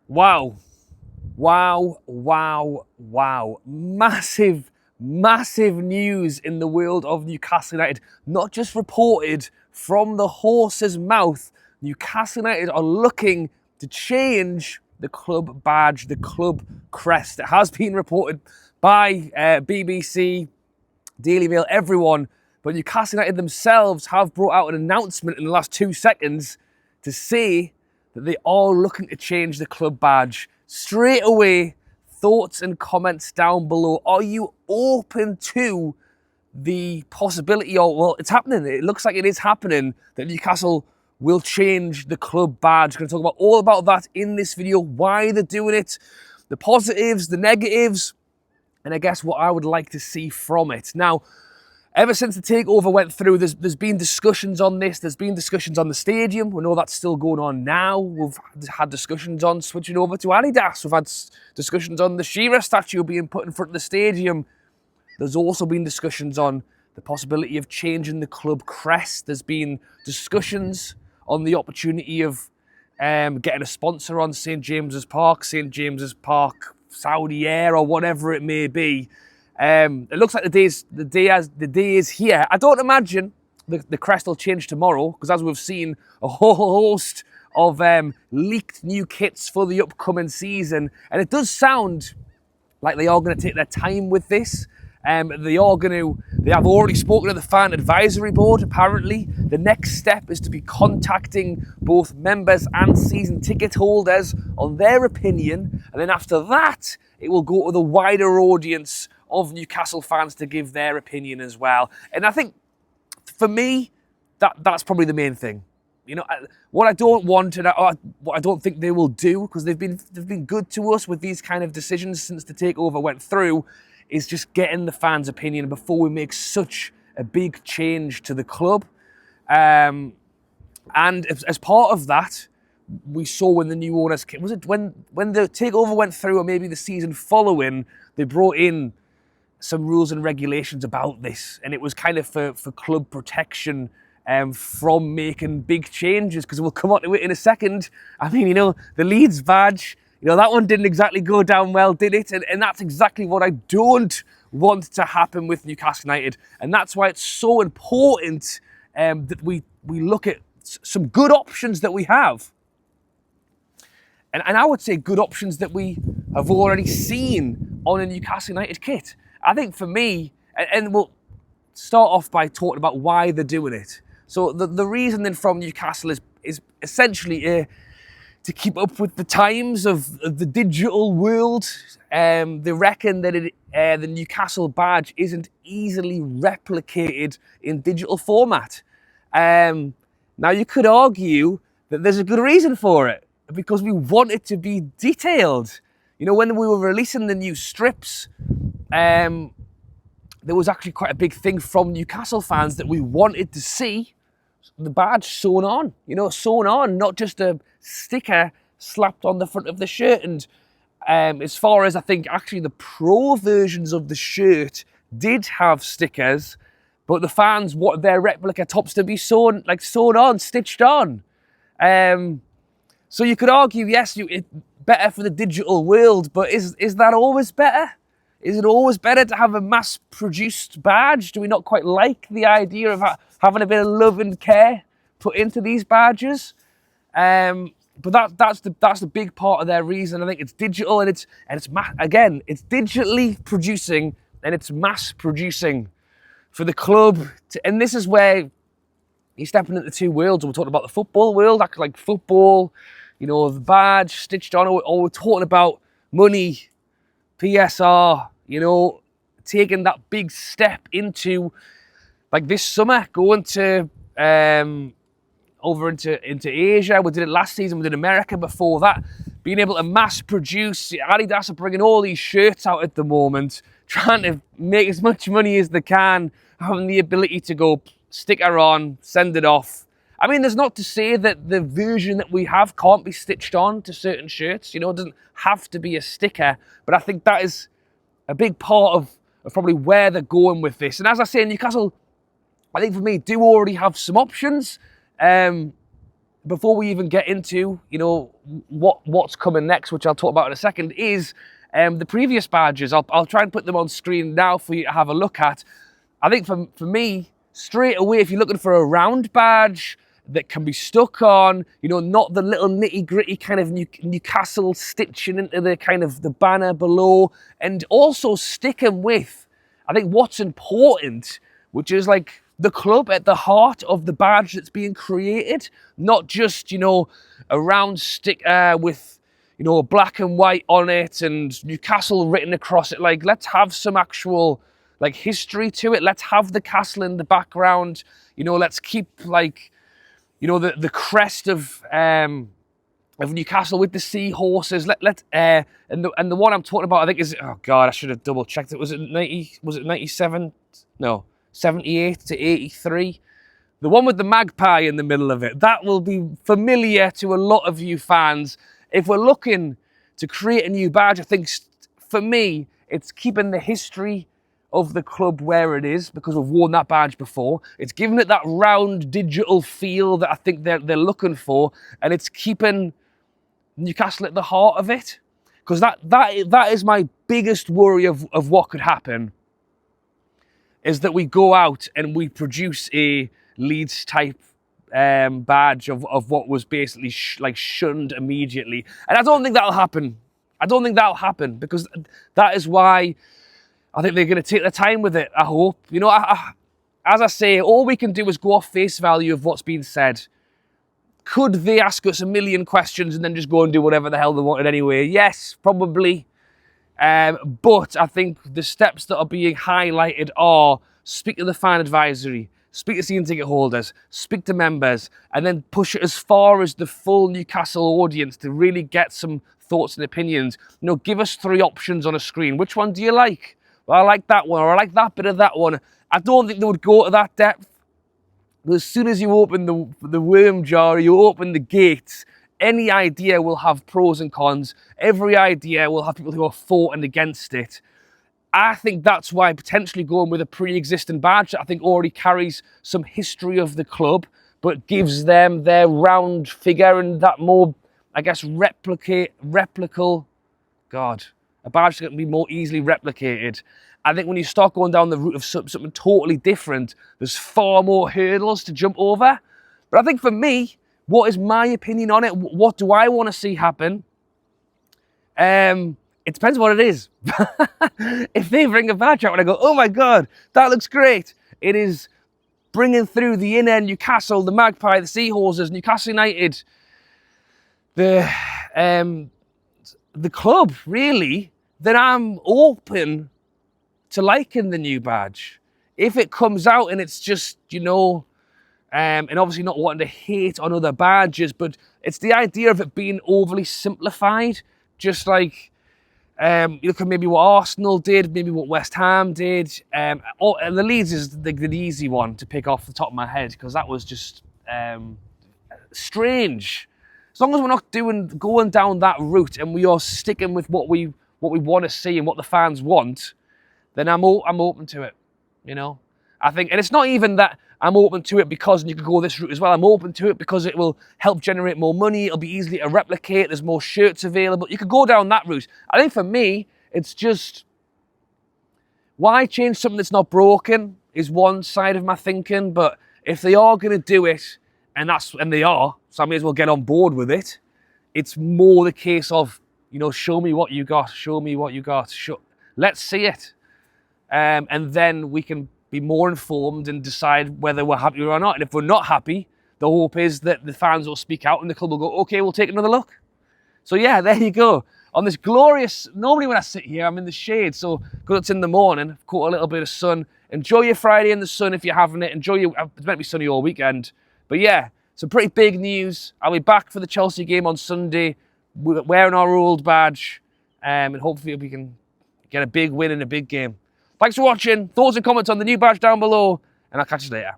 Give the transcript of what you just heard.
Wow. Wow, wow, wow. Massive, massive news in the world of Newcastle United. Not just reported from the horse's mouth. Newcastle United are looking to change the club badge, the club crest. It has been reported by BBC, Daily Mail, everyone. But Newcastle United themselves have brought out an announcement in the last 2 seconds to say that they are looking to change the club badge. Straight away, thoughts and comments down below. Are you open to the possibility, or, well, it's happening. It looks like it is happening, that Newcastle will change the club badge. We're going to talk about all about that in this video, why they're doing it, the positives, the negatives, and I guess what I would like to see from it. Now, ever since the takeover went through, there's been discussions on this. There's been discussions on the stadium. We know that's still going on now. We've had discussions on switching over to Adidas. We've had discussions on the Shearer statue being put in front of the stadium. There's also been discussions on the possibility of changing the club crest. There's been discussions on the opportunity of getting a sponsor on St. James's Park, Saudi Air, or whatever it may be. It looks like the day is here. I don't imagine the crest will change tomorrow, because as we've seen, a whole host of leaked new kits for the upcoming season, and it does sound like they are going to take their time with this. They have already spoken to the fan advisory board. Apparently, the next step is to be contacting both members and season ticket holders on their opinion, and then after that, it will go to the wider audience of Newcastle fans to give their opinion as well. And I think, for me, that's probably the main thing. You know, what I don't want, and what I don't think they will do, because they've been good to us with these kind of decisions since the takeover went through, is just getting the fans' opinion before we make such a big change to the club. And as part of that, we saw when the new owners came, was it when the takeover went through, or maybe the season following, they brought in some rules and regulations about this, and it was kind of for club protection from making big changes, because we'll come on to it in a second. I mean, you know, the Leeds badge, you know, that one didn't exactly go down well, did it? And that's exactly what I don't want to happen with Newcastle United, and that's why it's so important that we look at some good options that we have. And I would say good options that we have already seen on a Newcastle United kit. I think for me, and we'll start off by talking about why they're doing it. So the reason then from Newcastle is essentially to keep up with the times of the digital world. They reckon that the Newcastle badge isn't easily replicated in digital format. Now, you could argue that there's a good reason for it, because we want it to be detailed. You know, when we were releasing the new strips, there was actually quite a big thing from Newcastle fans that we wanted to see the badge sewn on. You know, sewn on, not just a sticker slapped on the front of the shirt. And as far as I think, actually the pro versions of the shirt did have stickers, but the fans wanted their replica tops to be sewn on, stitched on. So you could argue, yes, it's better for the digital world, but is that always better? Is it always better to have a mass-produced badge? Do we not quite like the idea of having a bit of love and care put into these badges? But that's the big part of their reason. I think it's digital, and it's it's digitally producing, and it's mass producing for the club. And this is where you're stepping into two worlds. We're talking about the football world, like football, you know, the badge stitched on, or we're talking about money, PSR, you know, taking that big step into, like this summer, going to over into Asia. We did it last season. We did America before that. Being able to mass produce. Adidas are bringing all these shirts out at the moment, trying to make as much money as they can, having the ability to go sticker on, send it off. I mean, there's not to say that the version that we have can't be stitched on to certain shirts. You know, it doesn't have to be a sticker. But I think that is a big part of probably where they're going with this. And as I say, Newcastle, I think for me, do already have some options. before we even get into, you know, what's coming next, which I'll talk about in a second, is the previous badges. I'll try and put them on screen now for you to have a look at. I think for me, straight away, if you're looking for a round badge that can be stuck on, you know, not the little nitty-gritty kind of Newcastle stitching into the kind of the banner below, and also sticking with, I think, what's important, which is like the club at the heart of the badge that's being created, not just, you know, a round sticker with, you know, black and white on it and Newcastle written across it. Like, let's have some actual, like, history to it. Let's have the castle in the background. You know, let's keep, like, you know, the crest of Newcastle with the seahorses. And the one I'm talking about, I think, is, oh God, I should have double checked it. Was it 97? No, 78 to 83. The one with the magpie in the middle of it. That will be familiar to a lot of you fans. If we're looking to create a new badge, I think for me, it's keeping the history of the club where it is, because we've worn that badge before. It's giving it that round digital feel that I think they're looking for, and it's keeping Newcastle at the heart of it. Because that is my biggest worry of what could happen, is that we go out and we produce a Leeds type badge of what was basically shunned immediately. And I don't think that'll happen. I don't think that'll happen, because that is why I think they're going to take their time with it, I hope. You know, as I say, all we can do is go off face value of what's been said. Could they ask us a million questions and then just go and do whatever the hell they wanted anyway? Yes, probably. But I think the steps that are being highlighted are speak to the fan advisory, speak to season ticket holders, speak to members, and then push it as far as the full Newcastle audience to really get some thoughts and opinions. You know, give us 3 options on a screen. Which one do you like? Well, I like that one, or I like that bit of that one. I don't think they would go to that depth. But as soon as you open the worm jar, you open the gates, any idea will have pros and cons. Every idea will have people who are for and against it. I think that's why potentially going with a pre-existing badge that I think already carries some history of the club, but gives them their round figure and that more, I guess, replicable, God, a badge that can be more easily replicated. I think when you start going down the route of something totally different, there's far more hurdles to jump over. But I think for me, what is my opinion on it? What do I want to see happen? It depends what it is. If they bring a badge out and I go, oh my God, that looks great. It is bringing through the inner Newcastle, the Magpie, the Seahorses, Newcastle United, the club, really, then I'm open to liking the new badge. If it comes out and it's just, you know, and obviously not wanting to hate on other badges, but it's the idea of it being overly simplified, just like you look at maybe what Arsenal did, maybe what West Ham did. And the Leeds is the easy one to pick off the top of my head, because that was just strange. As long as we're not going down that route and we are sticking with what we want to see and what the fans want, then I'm open to it, you know. I think, and it's not even that I'm open to it because you can go this route as well. I'm open to it because it will help generate more money. It'll be easy to replicate. There's more shirts available. You could go down that route. I think for me, it's just, why change something that's not broken is one side of my thinking. But if they are going to do it, and they are, so I may as well get on board with it. It's more the case of, you know, show me what you got. Show me what you got. Let's see it. And then we can be more informed and decide whether we're happy or not. And if we're not happy, the hope is that the fans will speak out and the club will go, okay, we'll take another look. So yeah, there you go. On this glorious, normally when I sit here, I'm in the shade. So because it's in the morning, I've caught a little bit of sun. Enjoy your Friday in the sun if you're having it. It's meant to be sunny all weekend. But yeah, some pretty big news. I'll be back for the Chelsea game on Sunday, wearing our old badge. And hopefully we can get a big win in a big game. Thanks for watching. Thoughts and comments on the new badge down below, and I'll catch you later.